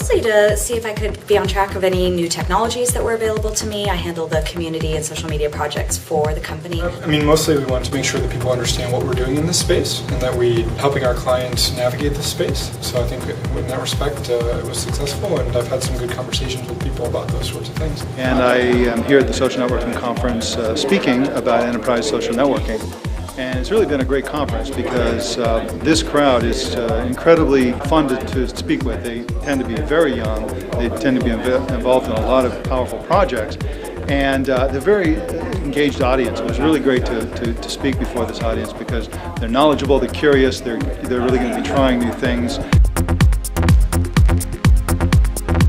mostly to see if I could be on track of any new technologies that were available to me. I handle the community and social media projects for the company. I mean, mostly we want to make sure that people understand what we're doing in this space and that we're helping our clients navigate this space. So I think in that respect it was successful, and I've had some good conversations with people about those sorts of things. And I am here at the Social Networking Conference speaking about enterprise social networking. And it's really been a great conference because this crowd is incredibly fun to speak with. They tend to be very young. They tend to be involved in a lot of powerful projects. And they're a very engaged audience. It was really great to speak before this audience because they're knowledgeable, they're curious, they're really going to be trying new things.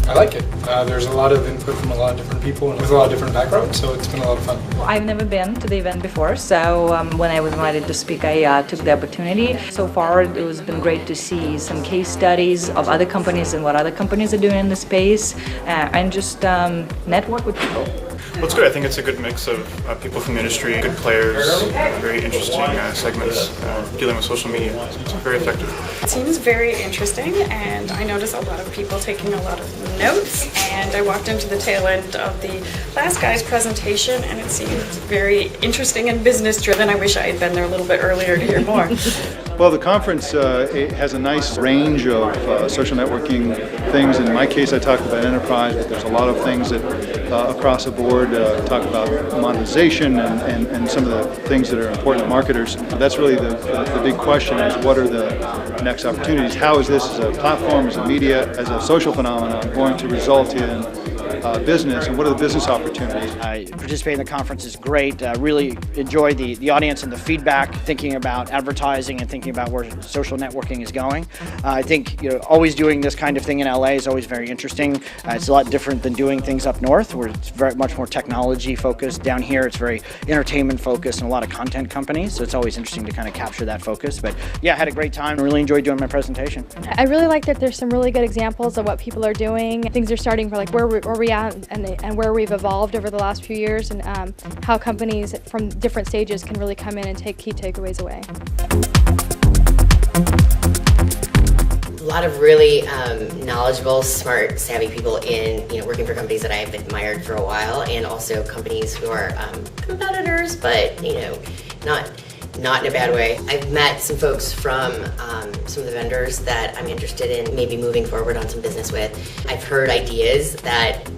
I like it. There's a lot of input from a lot of different people and with a lot of different backgrounds, so it's been a lot of fun. I've never been to the event before, so when I was invited to speak, I took the opportunity. So far, it has been great to see some case studies of other companies and what other companies are doing in the space, and just network with people. Well, it's good. I think it's a good mix of people from the industry, good players, very interesting segments dealing with social media. It's very effective. It seems very interesting, and I noticed a lot of people taking a lot of notes, and I walked into the tail end of the last guy's presentation, and it seemed very interesting and business driven. I wish I had been there a little bit earlier to hear more. Well, the conference it has a nice range of social networking things. In my case, I talked about enterprise, but there's a lot of things that across the board talk about monetization and some of the things that are important to marketers. That's really the big question: is what are the next opportunities? How is this as a platform, as a media, as a social phenomenon going to result in business, and what are the business opportunities? Participating in the conference is great. Really enjoyed the audience and the feedback, thinking about advertising and thinking about where social networking is going. I think always doing this kind of thing in LA is always very interesting. It's a lot different than doing things up north, where it's very much more technology focused. Down here it's very entertainment focused and a lot of content companies, so it's always interesting to kind of capture that focus. But yeah, I had a great time. Really enjoyed doing my presentation. I really like that there's some really good examples of what people are doing. Things are starting for like where we at and where we've evolved over the last few years, and how companies from different stages can really come in and take key takeaways away. A lot of really knowledgeable, smart, savvy people in working for companies that I've admired for a while, and also companies who are competitors, but not in a bad way. I've met some folks from some of the vendors that I'm interested in maybe moving forward on some business with. I've heard ideas that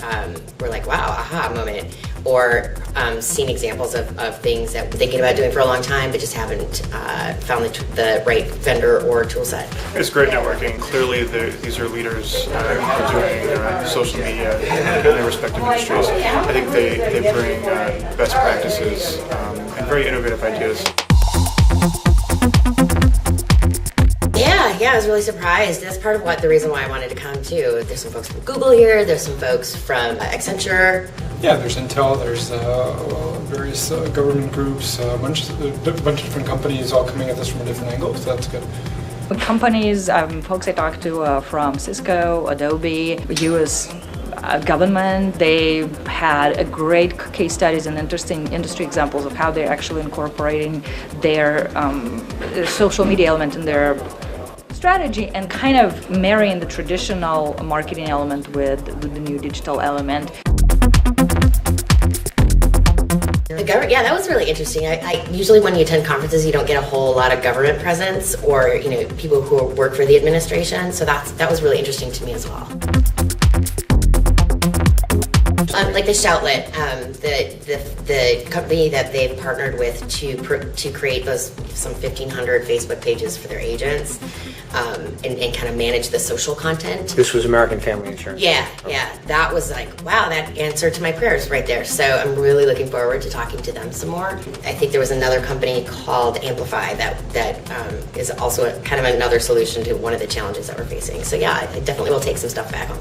were like, wow, aha moment, or seen examples of things that I'm thinking about doing for a long time but just haven't found the right vendor or tool set. It's great networking. Clearly these are leaders who are doing social media in their respective industries. I think they bring best practices and very innovative ideas. Yeah, I was really surprised. That's part of the reason why I wanted to come too. There's some folks from Google here, there's some folks from Accenture. Yeah, there's Intel, there's various government groups, a bunch of different companies all coming at this from a different angle, so that's good. Companies, folks I talked to from Cisco, Adobe, US government, they had a great case studies and interesting industry examples of how they're actually incorporating their social media element in their strategy and kind of marrying the traditional marketing element with the new digital element. Yeah, that was really interesting. I usually when you attend conferences, you don't get a whole lot of government presence or people who work for the administration. So that was really interesting to me as well. Like the Shoutlet, the company that they've partnered with to create some 1,500 Facebook pages for their agents, and kind of manage the social content. This was American Family Insurance. Yeah, that was like, wow, that answered to my prayers right there. So I'm really looking forward to talking to them some more. I think there was another company called Amplify that is also kind of another solution to one of the challenges that we're facing. So yeah, I definitely will take some stuff back home.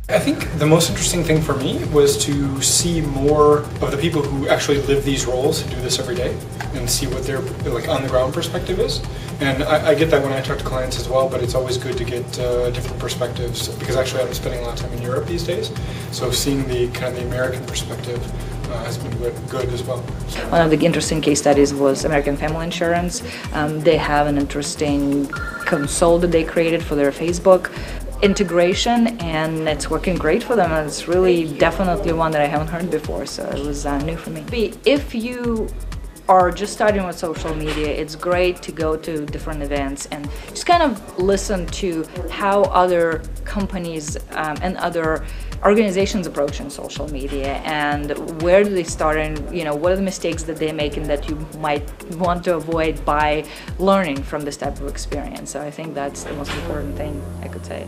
I think the most interesting thing for me was to see more of the people who actually live these roles, who do this every day, and see what their on the ground perspective is. And I get that when I talk to clients as well, but it's always good to get different perspectives, because actually I'm spending a lot of time in Europe these days, so seeing the kind of the American perspective has been good as well. One of the interesting case studies was American Family Insurance. They have an interesting console that they created for their Facebook. integration, and it's working great for them. And it's really definitely one that I haven't heard before, so it was new for me. If you are just starting with social media, it's great to go to different events and just kind of listen to how other companies and other organizations approaching social media, and where do they start, and what are the mistakes that they're making that you might want to avoid by learning from this type of experience. So I think that's the most important thing I could say.